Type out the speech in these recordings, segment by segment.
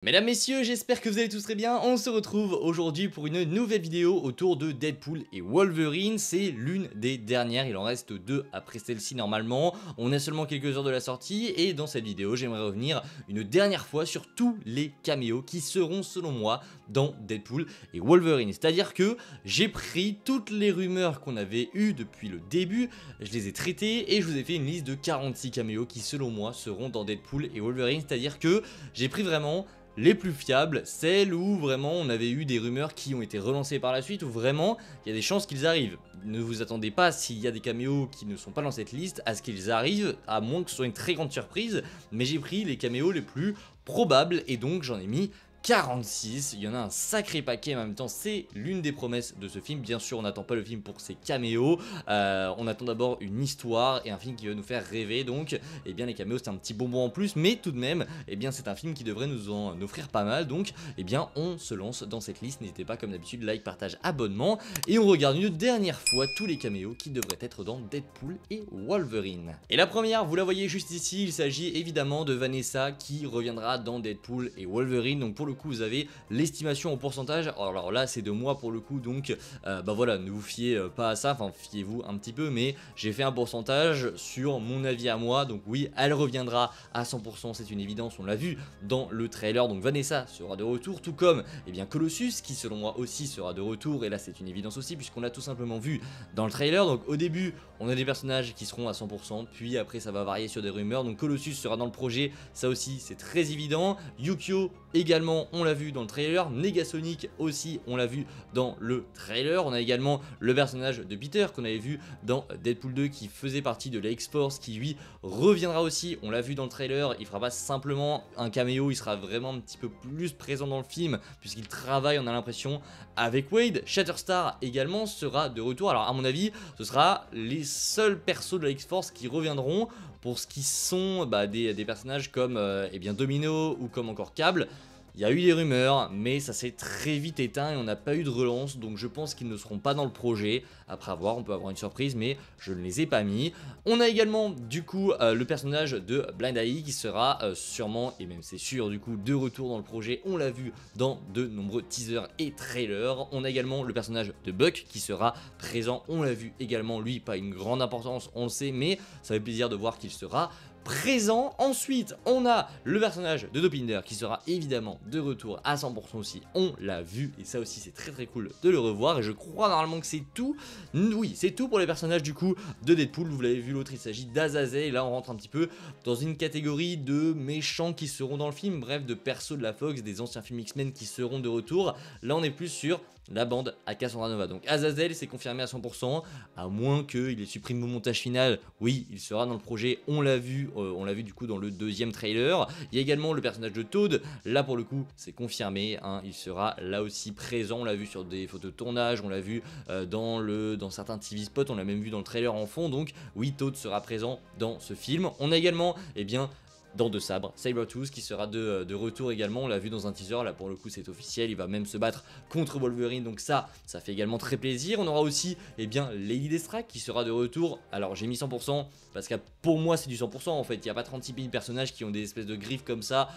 Mesdames, messieurs, j'espère que vous allez tous très bien. On se retrouve aujourd'hui pour une nouvelle vidéo autour de Deadpool et Wolverine. C'est l'une des dernières, il en reste deux après celle-ci normalement. On a seulement quelques heures de la sortie et dans cette vidéo, j'aimerais revenir une dernière fois sur tous les caméos qui seront selon moi dans Deadpool et Wolverine. C'est-à-dire que j'ai pris toutes les rumeurs qu'on avait eues depuis le début, je les ai traitées et je vous ai fait une liste de 46 caméos qui selon moi seront dans Deadpool et Wolverine. C'est-à-dire que j'ai pris vraiment les plus fiables, celles où vraiment on avait eu des rumeurs qui ont été relancées par la suite, où vraiment il y a des chances qu'ils arrivent. Ne vous attendez pas, s'il y a des caméos qui ne sont pas dans cette liste, à ce qu'ils arrivent, à moins que ce soit une très grande surprise, mais j'ai pris les caméos les plus probables et donc j'en ai mis 46, il y en a un sacré paquet, mais en même temps c'est l'une des promesses de ce film. Bien sûr on n'attend pas le film pour ses caméos, on attend d'abord une histoire et un film qui va nous faire rêver. Donc eh bien les caméos c'est un petit bonbon en plus, mais tout de même eh bien c'est un film qui devrait nous en offrir pas mal. Donc eh bien on se lance dans cette liste, n'hésitez pas comme d'habitude, like, partage, abonnement, et on regarde une dernière fois tous les caméos qui devraient être dans Deadpool et Wolverine. Et la première, vous la voyez juste ici, il s'agit évidemment de Vanessa qui reviendra dans Deadpool et Wolverine. Donc pour le coup vous avez l'estimation en pourcentage, alors là c'est de moi pour le coup, donc bah voilà, ne vous fiez pas à ça, enfin fiez-vous un petit peu, mais j'ai fait un pourcentage sur mon avis à moi. Donc oui, elle reviendra à 100%, c'est une évidence, on l'a vu dans le trailer. Donc Vanessa sera de retour, tout comme eh bien Colossus qui selon moi aussi sera de retour, et là c'est une évidence aussi puisqu'on l'a tout simplement vu dans le trailer. Donc au début on a des personnages qui seront à 100%, puis après ça va varier sur des rumeurs. Donc Colossus sera dans le projet, ça aussi c'est très évident. Yukio également, on l'a vu dans le trailer. Negasonic aussi, on l'a vu dans le trailer. On a également le personnage de Peter qu'on avait vu dans Deadpool 2 qui faisait partie de la X-Force, qui lui reviendra aussi, on l'a vu dans le trailer. Il fera pas simplement un caméo, il sera vraiment un petit peu plus présent dans le film puisqu'il travaille, on a l'impression, avec Wade. Shatterstar également sera de retour. Alors à mon avis ce sera les seuls persos de la X-Force qui reviendront. Pour ce qui sont des personnages comme eh bien Domino ou comme encore Cable, il y a eu des rumeurs, mais ça s'est très vite éteint et on n'a pas eu de relance, donc je pense qu'ils ne seront pas dans le projet. Après avoir, on peut avoir une surprise, mais je ne les ai pas mis. On a également du coup le personnage de Blind Eye qui sera sûrement, et même c'est sûr du coup, de retour dans le projet. On l'a vu dans de nombreux teasers et trailers. On a également le personnage de Buck qui sera présent, on l'a vu également, lui pas une grande importance, on le sait, mais ça fait plaisir de voir qu'il sera présent. Ensuite on a le personnage de Dopinder qui sera évidemment de retour à 100% aussi, on l'a vu, et ça aussi c'est très cool de le revoir. Et je crois normalement que c'est tout. Oui, c'est tout pour les personnages du coup de Deadpool. Vous l'avez vu, l'autre il s'agit d'Azazel, et là on rentre un petit peu dans une catégorie de méchants qui seront dans le film, bref de persos de la Fox, des anciens films X-Men qui seront de retour. Là on est plus sur la bande à Cassandra Nova. Donc Azazel c'est confirmé à 100%, à moins qu'il ait supprimé au montage final. Oui, il sera dans le projet, on l'a vu du coup dans le deuxième trailer. Il y a également le personnage de Toad, là pour le coup c'est confirmé, hein, il sera là aussi présent, on l'a vu sur des photos de tournage, on l'a vu dans certains TV spots, on l'a même vu dans le trailer en fond. Donc oui, Toad sera présent dans ce film. On a également dans Deux Sabres, Sabretooth qui sera de retour également, on l'a vu dans un teaser, là pour le coup c'est officiel, il va même se battre contre Wolverine, donc ça fait également très plaisir. On aura aussi Lady Deathstrike qui sera de retour. Alors j'ai mis 100% parce que pour moi c'est du 100% en fait, il n'y a pas 36 000 personnages qui ont des espèces de griffes comme ça,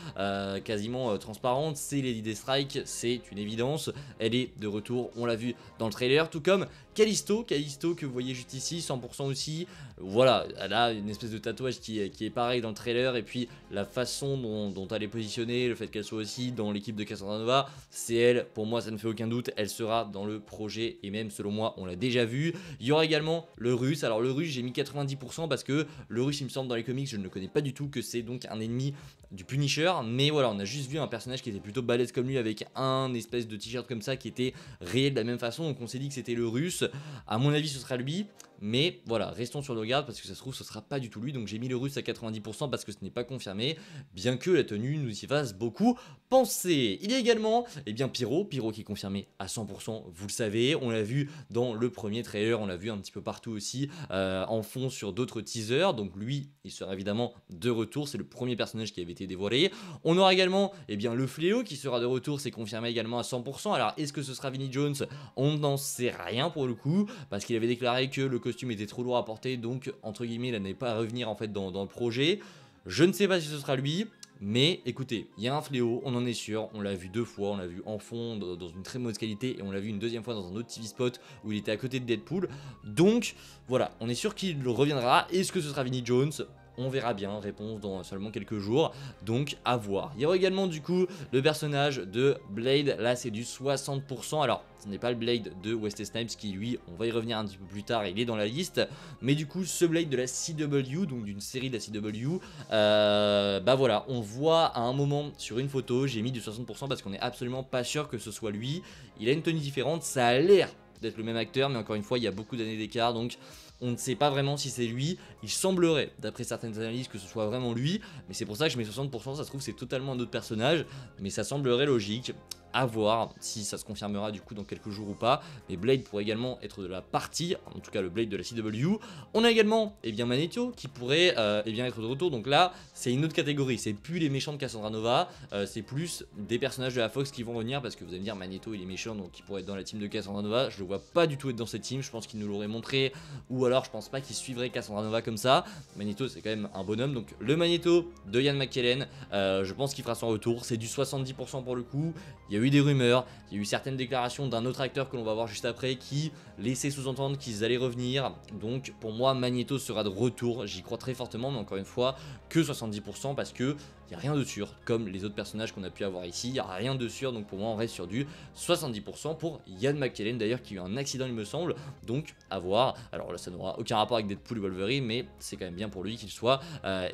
quasiment transparentes. C'est Lady Deathstrike, c'est une évidence, elle est de retour, on l'a vu dans le trailer, tout comme Callisto que vous voyez juste ici, 100% aussi. Voilà, elle a une espèce de tatouage qui est pareil dans le trailer, et puis la façon dont elle est positionnée, le fait qu'elle soit aussi dans l'équipe de Cassandra Nova, c'est elle, pour moi ça ne fait aucun doute, elle sera dans le projet, et même selon moi on l'a déjà vu. Il y aura également le Russe. Alors le Russe j'ai mis 90% parce que le Russe il me semble dans les comics, je ne le connais pas du tout, que c'est donc un ennemi du Punisher, mais voilà, on a juste vu un personnage qui était plutôt balèze comme lui avec un espèce de t-shirt comme ça qui était réel de la même façon, donc on s'est dit que c'était le Russe. À mon avis ce sera lui, mais voilà, restons sur le garde parce que ça se trouve ce sera pas du tout lui. Donc j'ai mis le Russe à 90% parce que ce n'est pas confirmé, bien que la tenue nous y fasse beaucoup penser. Il y a également Pyro qui est confirmé à 100%, vous le savez, on l'a vu dans le premier trailer, on l'a vu un petit peu partout aussi en fond sur d'autres teasers. Donc lui il sera évidemment de retour, c'est le premier personnage qui avait été dévoilé. On aura également le Fléau qui sera de retour, c'est confirmé également à 100%. Alors est-ce que ce sera Vinnie Jones? On n'en sait rien pour le coup, parce qu'il avait déclaré que le costume était trop lourd à porter, donc entre guillemets il n'allait pas revenir en fait dans le projet. Je ne sais pas si ce sera lui, Mais écoutez, il y a un fléau, on en est sûr, on l'a vu 2 fois, on l'a vu en fond dans une très mauvaise qualité et on l'a vu une deuxième fois dans un autre TV spot où il était à côté de Deadpool. Donc voilà, on est sûr qu'il reviendra. Est-ce que ce sera Vinnie Jones? On verra bien, réponse dans seulement quelques jours, donc à voir. Il y aura également du coup le personnage de Blade, là c'est du 60%, alors ce n'est pas le Blade de Wesley Snipes qui lui, on va y revenir un petit peu plus tard, il est dans la liste, mais du coup ce Blade de la CW, donc d'une série de la CW, bah voilà, on voit à un moment sur une photo, j'ai mis du 60% parce qu'on n'est absolument pas sûr que ce soit lui, il a une tenue différente, ça a l'air d'être le même acteur, mais encore une fois il y a beaucoup d'années d'écart, donc on ne sait pas vraiment si c'est lui. Il semblerait, d'après certaines analyses, que ce soit vraiment lui. Mais c'est pour ça que je mets 60%. Ça se trouve, c'est totalement un autre personnage. Mais ça semblerait logique. À voir si ça se confirmera du coup dans quelques jours ou pas. Mais Blade pourrait également être de la partie. En tout cas, le Blade de la CW. On a également Magneto qui pourrait être de retour. Donc là, c'est une autre catégorie. C'est plus les méchants de Cassandra Nova. C'est plus des personnages de la Fox qui vont revenir. Parce que vous allez me dire, Magneto, il est méchant. Donc il pourrait être dans la team de Cassandra Nova. Je le vois pas du tout être dans cette team. Je pense qu'il nous l'aurait montré. Ou alors je pense pas qu'il suivrait Cassandra Nova comme ça. Magneto c'est quand même un bonhomme, donc le Magneto de Ian McKellen, je pense qu'il fera son retour, c'est du 70% pour le coup. Il y a eu des rumeurs, il y a eu certaines déclarations d'un autre acteur que l'on va voir juste après qui laissait sous-entendre qu'ils allaient revenir, donc pour moi Magneto sera de retour, j'y crois très fortement, mais encore une fois que 70% parce que il n'y a rien de sûr, comme les autres personnages qu'on a pu avoir ici, il n'y a rien de sûr, donc pour moi on reste sur du 70% pour Ian McKellen d'ailleurs qui a eu un accident il me semble, donc à voir. Alors là ça n'aura aucun rapport avec Deadpool et Wolverine, mais c'est quand même bien pour lui qu'il soit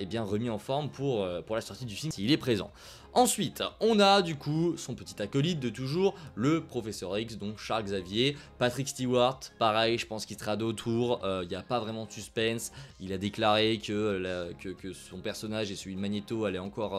bien remis en forme pour la sortie du film s'il est présent. Ensuite, on a du coup son petit acolyte de toujours, le Professeur X, donc Charles Xavier, Patrick Stewart, pareil, je pense qu'il sera de retour, il n'y a pas vraiment de suspense, il a déclaré que son personnage et celui de Magneto allaient encore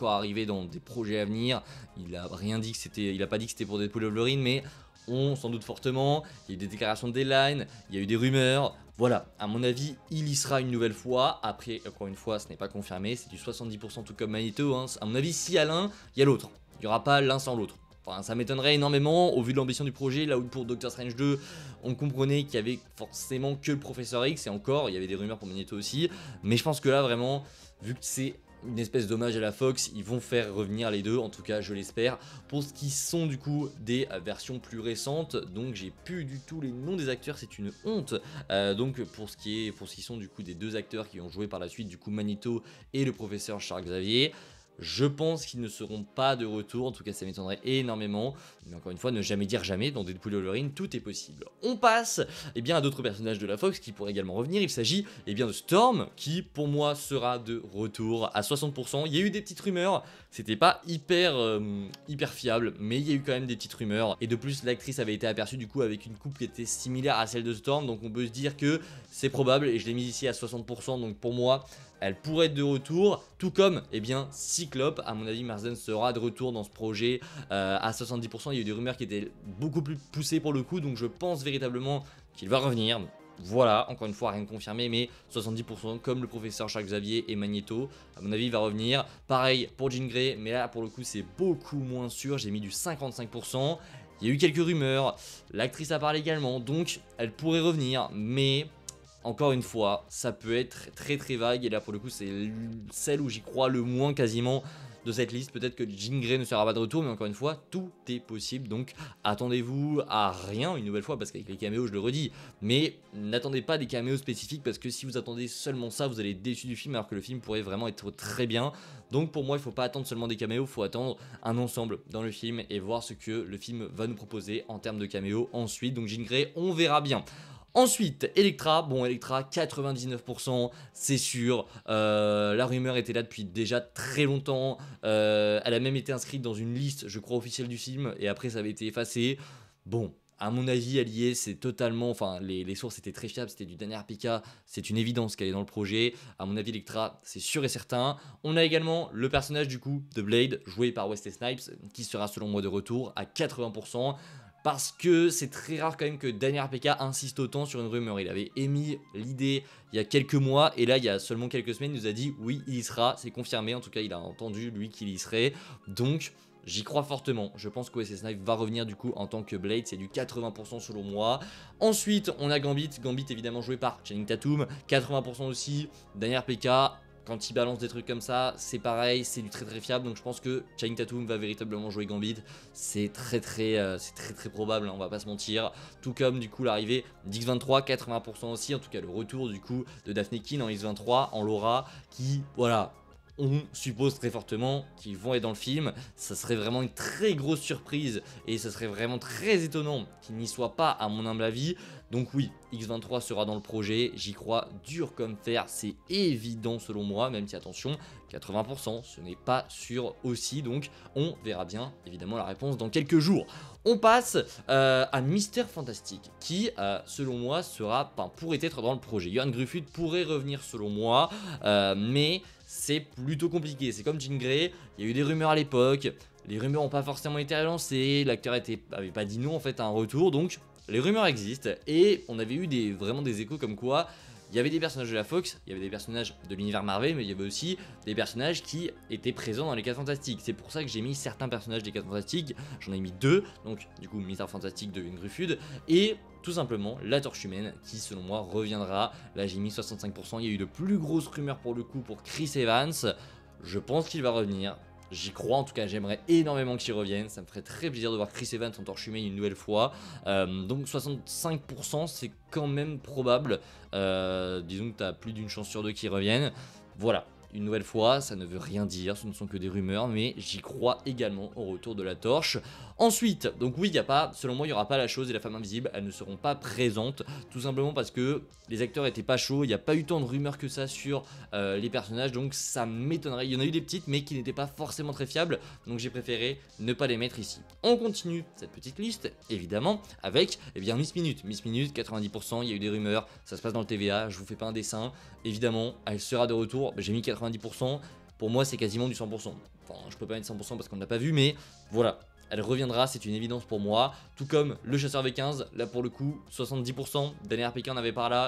arriver dans des projets à venir, il a rien dit que c'était, il a pas dit que c'était pour Deadpool et Wolverine, mais on s'en doute fortement, il y a eu des déclarations de deadline, il y a eu des rumeurs, voilà, à mon avis, il y sera une nouvelle fois. Après, encore une fois, ce n'est pas confirmé, c'est du 70% tout comme Magneto. Hein. À mon avis, s'il y a l'un, il y a l'autre. Il n'y aura pas l'un sans l'autre. Enfin, ça m'étonnerait énormément au vu de l'ambition du projet. Là où pour Doctor Strange 2, on comprenait qu'il y avait forcément que le Professeur X. Et encore, il y avait des rumeurs pour Magneto aussi. Mais je pense que là, vraiment, vu que c'est une espèce d'hommage à la Fox, ils vont faire revenir les deux, en tout cas je l'espère. Pour ce qui sont du coup des versions plus récentes, donc j'ai plus du tout les noms des acteurs, c'est une honte. Donc pour ce qui sont du coup des deux acteurs qui ont joué par la suite, du coup Magneto et le professeur Charles Xavier, je pense qu'ils ne seront pas de retour, en tout cas ça m'étonnerait énormément. Mais encore une fois, ne jamais dire jamais, dans Deadpool et Wolverine, tout est possible. On passe à d'autres personnages de la Fox qui pourraient également revenir. Il s'agit de Storm, qui pour moi sera de retour à 60%. Il y a eu des petites rumeurs, c'était pas hyper fiable, mais il y a eu quand même des petites rumeurs. Et de plus, l'actrice avait été aperçue du coup avec une coupe qui était similaire à celle de Storm, donc on peut se dire que c'est probable, et je l'ai mis ici à 60%, donc pour moi, elle pourrait être de retour, tout comme Cyclope. À mon avis, Marsden sera de retour dans ce projet à 70%. Il y a eu des rumeurs qui étaient beaucoup plus poussées pour le coup, donc je pense véritablement qu'il va revenir. Voilà, encore une fois, rien de confirmé, mais 70% comme le professeur Charles Xavier et Magneto. À mon avis, il va revenir. Pareil pour Jean Grey, mais là, pour le coup, c'est beaucoup moins sûr. J'ai mis du 55%. Il y a eu quelques rumeurs. L'actrice a parlé également, donc elle pourrait revenir, mais encore une fois, ça peut être très très vague, et là pour le coup c'est celle où j'y crois le moins quasiment de cette liste. Peut-être que Jean Grey ne sera pas de retour, mais encore une fois, tout est possible, donc attendez-vous à rien une nouvelle fois, parce qu'avec les caméos je le redis, mais n'attendez pas des caméos spécifiques, parce que si vous attendez seulement ça, vous allez être déçu du film, alors que le film pourrait vraiment être très bien. Donc pour moi, il ne faut pas attendre seulement des caméos, il faut attendre un ensemble dans le film, et voir ce que le film va nous proposer en termes de caméos ensuite. Donc Jean Grey, on verra bien. Ensuite, Elektra, bon Elektra 99%, c'est sûr, la rumeur était là depuis déjà très longtemps, elle a même été inscrite dans une liste, je crois, officielle du film, et après ça avait été effacé. Bon, à mon avis, elle y est, c'est totalement, enfin les sources étaient très fiables, c'était du Daniel Pika, c'est une évidence qu'elle est dans le projet. À mon avis, Elektra, c'est sûr et certain. On a également le personnage du coup de Blade, joué par Wesley Snipes, qui sera selon moi de retour à 80%. Parce que c'est très rare quand même que Daniel RPK insiste autant sur une rumeur. Il avait émis l'idée il y a quelques mois, et là il y a seulement quelques semaines il nous a dit oui il y sera, c'est confirmé, en tout cas il a entendu lui qu'il y serait, donc j'y crois fortement. Je pense que Wesley Snipes va revenir du coup en tant que Blade, c'est du 80% selon moi. Ensuite on a Gambit évidemment joué par Channing Tatum, 80% aussi, Daniel RPK. quand il balance des trucs comme ça, c'est pareil, c'est du très très fiable. Donc je pense que Channing Tatum va véritablement jouer Gambit. C'est très probable, hein, on va pas se mentir. Tout comme du coup l'arrivée d'X23, 80% aussi. En tout cas le retour du coup de Daphne Keane en X23, en Laura, qui voilà, on suppose très fortement qu'ils vont être dans le film. Ça serait vraiment une très grosse surprise et ça serait vraiment très étonnant qu'ils n'y soient pas, à mon humble avis. Donc oui, X23 sera dans le projet, j'y crois dur comme fer, c'est évident selon moi, même si attention, 80%, ce n'est pas sûr aussi, donc on verra bien évidemment la réponse dans quelques jours. On passe à Mister Fantastic, qui selon moi pourrait être dans le projet. Ioan Gruffudd pourrait revenir selon moi, mais c'est plutôt compliqué. C'est comme Jean Grey, il y a eu des rumeurs à l'époque, les rumeurs n'ont pas forcément été relancées, l'acteur avait pas dit non en fait à un retour, donc les rumeurs existent et on avait eu vraiment des échos comme quoi il y avait des personnages de la Fox, il y avait des personnages de l'univers Marvel, mais il y avait aussi des personnages qui étaient présents dans les 4 Fantastiques. C'est pour ça que j'ai mis certains personnages des 4 Fantastiques, j'en ai mis 2, donc du coup Mister Fantastic de Ioan Gruffudd, et tout simplement la Torche Humaine qui selon moi reviendra. Là j'ai mis 65%, il y a eu de plus grosses rumeurs pour le coup pour Chris Evans, je pense qu'il va revenir. J'y crois, en tout cas j'aimerais énormément qu'il revienne, ça me ferait très plaisir de voir Chris Evans en Torche Humaine une nouvelle fois. Donc 65% c'est quand même probable, disons que tu as plus d'une chance sur deux qu'il revienne. Voilà, une nouvelle fois, ça ne veut rien dire, ce ne sont que des rumeurs, mais j'y crois également au retour de la Torche. Ensuite, donc oui, selon moi, il n'y aura pas la Chose et la Femme Invisible, elles ne seront pas présentes, tout simplement parce que les acteurs étaient pas chauds, il n'y a pas eu tant de rumeurs que ça sur les personnages, donc ça m'étonnerait. Il y en a eu des petites, mais qui n'étaient pas forcément très fiables, donc j'ai préféré ne pas les mettre ici. On continue cette petite liste, évidemment, avec Miss Minute. Miss Minute, 90%, il y a eu des rumeurs, ça se passe dans le TVA, je vous fais pas un dessin, évidemment, elle sera de retour, j'ai mis 90%, pour moi c'est quasiment du 100%. Enfin, je peux pas mettre 100% parce qu'on ne l'a pas vu, mais voilà. Elle reviendra, c'est une évidence pour moi. Tout comme le chasseur V15, là pour le coup, 70%. Daniel RPK en avait parlé,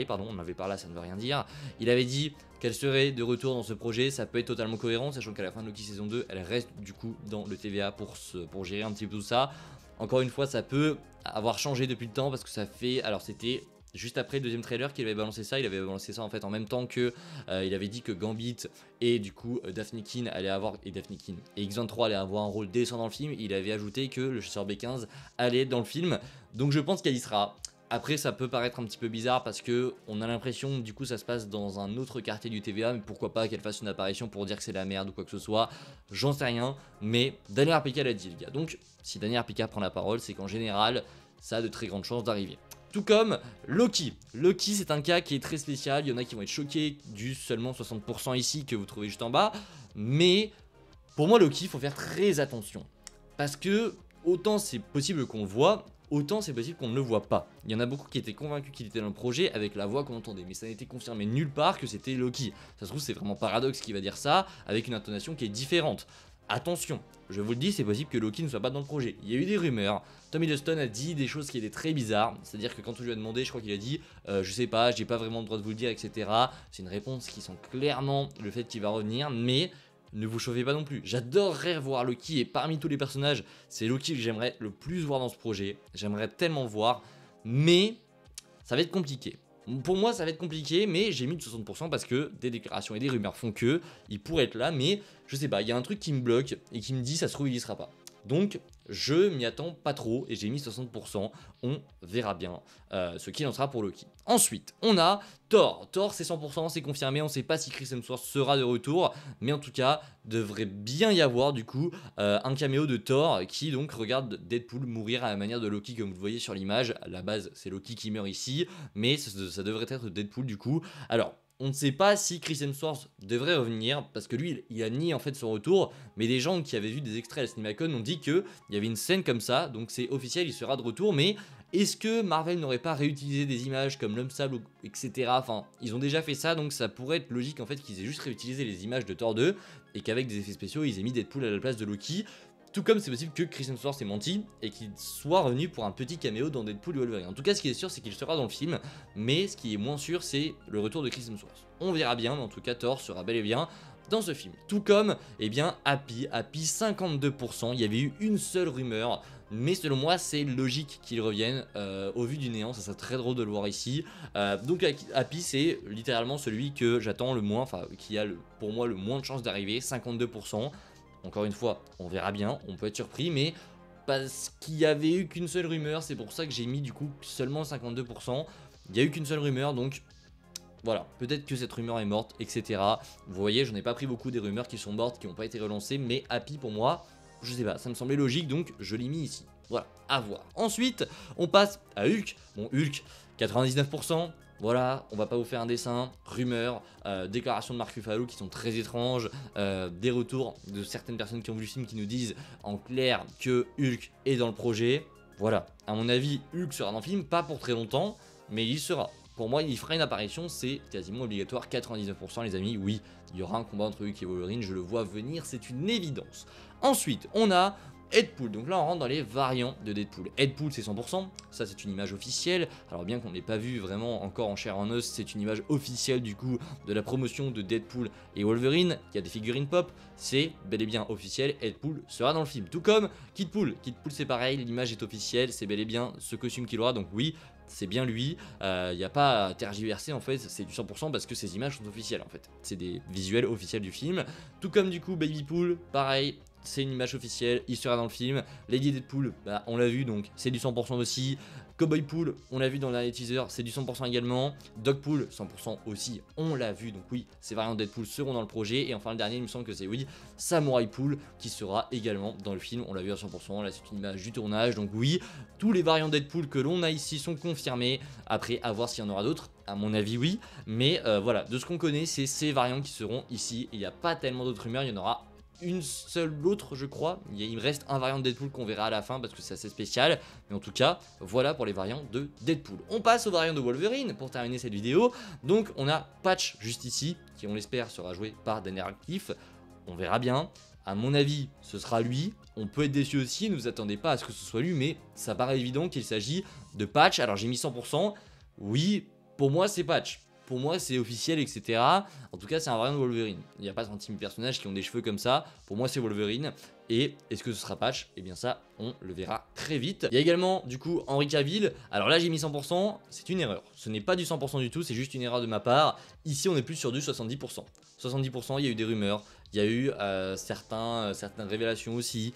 ça ne veut rien dire. Il avait dit qu'elle serait de retour dans ce projet, ça peut être totalement cohérent, sachant qu'à la fin de Loki saison 2, elle reste du coup dans le TVA pour gérer un petit peu tout ça. Encore une fois, ça peut avoir changé depuis le temps parce que ça fait... Alors c'était... juste après le deuxième trailer qu'il avait balancé ça, il avait balancé ça en fait en même temps que il avait dit que Gambit et du coup Daphne Keane allait avoir et X23 allait avoir un rôle décent dans le film. Il avait ajouté que le chasseur B15 allait être dans le film, donc je pense qu'elle y sera. Après ça peut paraître un petit peu bizarre parce que on a l'impression du coup ça se passe dans un autre quartier du TVA, mais pourquoi pas qu'elle fasse une apparition pour dire que c'est la merde ou quoi que ce soit, j'en sais rien, mais Daniel RPK l'a dit les gars. Donc si Daniel RPK prend la parole, c'est qu'en général ça a de très grandes chances d'arriver. Tout comme Loki. Loki, c'est un cas qui est très spécial. Il y en a qui vont être choqués du seulement 60% ici que vous trouvez juste en bas. Mais pour moi, Loki, il faut faire très attention. Parce que autant c'est possible qu'on le voit, autant c'est possible qu'on ne le voit pas. Il y en a beaucoup qui étaient convaincus qu'il était dans le projet avec la voix qu'on entendait. Mais ça n'a été confirmé nulle part que c'était Loki. Ça se trouve, c'est vraiment Paradox qui va dire ça avec une intonation qui est différente. Attention, je vous le dis, c'est possible que Loki ne soit pas dans le projet. Il y a eu des rumeurs, Tom Hiddleston a dit des choses qui étaient très bizarres, c'est-à-dire que quand on lui a demandé, je crois qu'il a dit je sais pas, j'ai pas vraiment le droit de vous le dire, etc. C'est une réponse qui sent clairement le fait qu'il va revenir, mais ne vous chauffez pas non plus. J'adorerais voir Loki et parmi tous les personnages, c'est Loki que j'aimerais le plus voir dans ce projet. J'aimerais tellement le voir, mais ça va être compliqué. Pour moi ça va être compliqué, mais j'ai mis de 60% parce que des déclarations et des rumeurs font que il pourrait être là, mais je sais pas, il y a un truc qui me bloque et qui me dit ça se trouve il y sera pas. Donc je m'y attends pas trop et j'ai mis 60%, on verra bien ce qu'il en sera pour Loki. Ensuite on a Thor, Thor c'est 100%, c'est confirmé, on sait pas si Chris Hemsworth sera de retour, mais en tout cas devrait bien y avoir du coup un caméo de Thor qui donc regarde Deadpool mourir à la manière de Loki comme vous le voyez sur l'image. À la base c'est Loki qui meurt ici, mais ça devrait être Deadpool du coup. Alors on ne sait pas si Chris Hemsworth devrait revenir, parce que lui, il a nié en fait son retour, mais des gens qui avaient vu des extraits à la CinemaCon ont dit qu'il y avait une scène comme ça, donc c'est officiel, il sera de retour, mais est-ce que Marvel n'aurait pas réutilisé des images comme l'homme sable, etc. Enfin, ils ont déjà fait ça, donc ça pourrait être logique en fait qu'ils aient juste réutilisé les images de Thor 2, et qu'avec des effets spéciaux, ils aient mis Deadpool à la place de Loki. Tout comme c'est possible que Chris Hemsworth ait menti et qu'il soit revenu pour un petit caméo dans Deadpool et Wolverine. En tout cas, ce qui est sûr, c'est qu'il sera dans le film, mais ce qui est moins sûr, c'est le retour de Chris Hemsworth. On verra bien, mais en tout cas, Thor sera bel et bien dans ce film. Tout comme, eh bien, Happy 52%, il y avait eu une seule rumeur, mais selon moi c'est logique qu'il revienne au vu du néant, ça serait très drôle de le voir ici. Donc Happy c'est littéralement celui que j'attends le moins, enfin qui a pour moi le moins de chances d'arriver, 52%. Encore une fois, on verra bien, on peut être surpris, mais parce qu'il y avait eu qu'une seule rumeur, c'est pour ça que j'ai mis du coup seulement 52%. Il n'y a eu qu'une seule rumeur, donc voilà, peut-être que cette rumeur est morte, etc. Vous voyez, j'en ai pas pris beaucoup des rumeurs qui sont mortes, qui n'ont pas été relancées, mais Happy pour moi, je sais pas, ça me semblait logique, donc je l'ai mis ici. Voilà, à voir. Ensuite, on passe à Hulk. Bon, Hulk, 99%. Voilà, on va pas vous faire un dessin, rumeurs, déclarations de Mark Ruffalo qui sont très étranges, des retours de certaines personnes qui ont vu le film qui nous disent en clair que Hulk est dans le projet. Voilà, à mon avis, Hulk sera dans le film, pas pour très longtemps, mais il sera. Pour moi, il fera une apparition, c'est quasiment obligatoire, 99% les amis, oui, il y aura un combat entre Hulk et Wolverine, je le vois venir, c'est une évidence. Ensuite, on a Deadpool, donc là on rentre dans les variants de Deadpool. Deadpool c'est 100%, ça c'est une image officielle, alors bien qu'on ne l'ait pas vu vraiment encore en chair en os, c'est une image officielle du coup de la promotion de Deadpool et Wolverine, il y a des figurines pop, c'est bel et bien officiel, Deadpool sera dans le film, tout comme Kidpool c'est pareil, l'image est officielle, c'est bel et bien ce costume qu'il aura, donc oui, c'est bien lui, il n'y a pas à tergiverser en fait, c'est du 100% parce que ces images sont officielles en fait, c'est des visuels officiels du film, tout comme du coup Babypool, pareil, c'est une image officielle, il sera dans le film. Lady Deadpool, bah, on l'a vu donc c'est du 100% aussi. Cowboypool, on l'a vu dans le dernier teaser, c'est du 100% également. Dogpool, 100% aussi, on l'a vu, donc oui, ces variantes Deadpool seront dans le projet. Et enfin le dernier, il me semble que c'est oui, Samuraipool qui sera également dans le film, on l'a vu à 100%, là c'est une image du tournage, donc oui, tous les variantes Deadpool que l'on a ici sont confirmés. Après, à voir s'il y en aura d'autres, à mon avis oui, mais voilà, de ce qu'on connaît, c'est ces variantes qui seront ici. Il n'y a pas tellement d'autres rumeurs, il y en aura une seule autre je crois, il me reste un variant de Deadpool qu'on verra à la fin parce que c'est assez spécial, mais en tout cas voilà pour les variants de Deadpool. On passe aux variants de Wolverine pour terminer cette vidéo, donc on a Patch juste ici, qui on l'espère sera joué par Daniel Radcliffe, on verra bien, à mon avis ce sera lui, on peut être déçu aussi, ne vous attendez pas à ce que ce soit lui, mais ça paraît évident qu'il s'agit de Patch, alors j'ai mis 100%, oui, pour moi c'est Patch. Pour moi c'est officiel, etc. En tout cas c'est un variant de Wolverine. Il n'y a pas 36 000 personnages qui ont des cheveux comme ça. Pour moi c'est Wolverine. Et est-ce que ce sera Patch? Eh bien ça on le verra très vite. Il y a également du coup Henry Cavill. Alors là j'ai mis 100%, c'est une erreur. Ce n'est pas du 100% du tout, c'est juste une erreur de ma part. Ici on est plus sur du 70%. 70%, il y a eu des rumeurs, il y a eu certaines révélations aussi.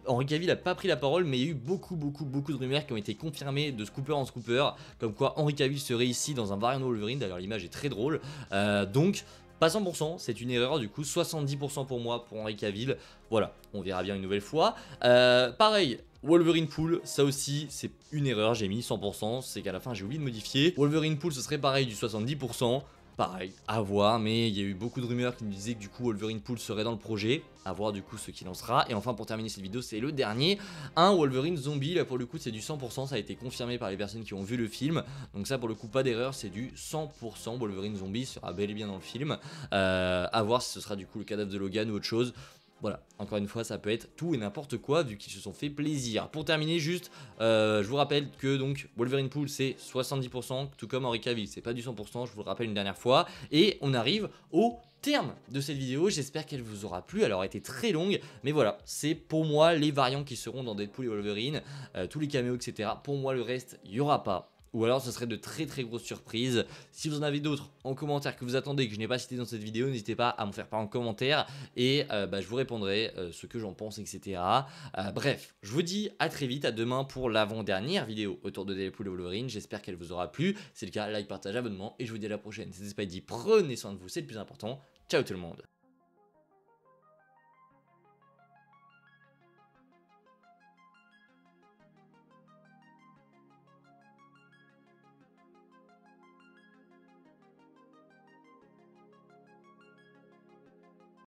Henry Cavill n'a pas pris la parole, mais il y a eu beaucoup de rumeurs qui ont été confirmées de scooper en scooper, comme quoi Henry Cavill serait ici dans un variant de Wolverine, d'ailleurs l'image est très drôle, donc pas 100%, c'est une erreur du coup, 70% pour moi pour Henry Cavill, voilà, on verra bien une nouvelle fois. Pareil, Wolverine Pool, ça aussi c'est une erreur, j'ai mis 100%, c'est qu'à la fin j'ai oublié de modifier. Wolverine Pool ce serait pareil du 70%. Pareil, à voir, mais il y a eu beaucoup de rumeurs qui nous disaient que du coup Wolverine Pool serait dans le projet, à voir du coup ce qu'il en sera. Et enfin pour terminer cette vidéo, c'est le dernier, un Wolverine Zombie, là pour le coup c'est du 100%, ça a été confirmé par les personnes qui ont vu le film. Donc ça pour le coup pas d'erreur, c'est du 100%, Wolverine Zombie sera bel et bien dans le film. À voir si ce sera du coup le cadavre de Logan ou autre chose. Voilà, encore une fois, ça peut être tout et n'importe quoi vu qu'ils se sont fait plaisir. Pour terminer, juste, je vous rappelle que donc Wolverine Pool c'est 70%, tout comme Henry Cavill, c'est pas du 100%, je vous le rappelle une dernière fois. Et on arrive au terme de cette vidéo, j'espère qu'elle vous aura plu, elle aura été très longue, mais voilà, c'est pour moi les variants qui seront dans Deadpool et Wolverine, tous les caméos, etc. Pour moi, le reste, il n'y aura pas. Ou alors ce serait de très grosses surprises. Si vous en avez d'autres en commentaire que vous attendez que je n'ai pas cité dans cette vidéo, n'hésitez pas à me faire part en commentaire et je vous répondrai ce que j'en pense, etc. Bref, je vous dis à très vite, à demain pour l'avant-dernière vidéo autour de Deadpool et Wolverine. J'espère qu'elle vous aura plu. C'est le cas, like, partage, abonnement et je vous dis à la prochaine. C'était Spidey, prenez soin de vous, c'est le plus important. Ciao tout le monde.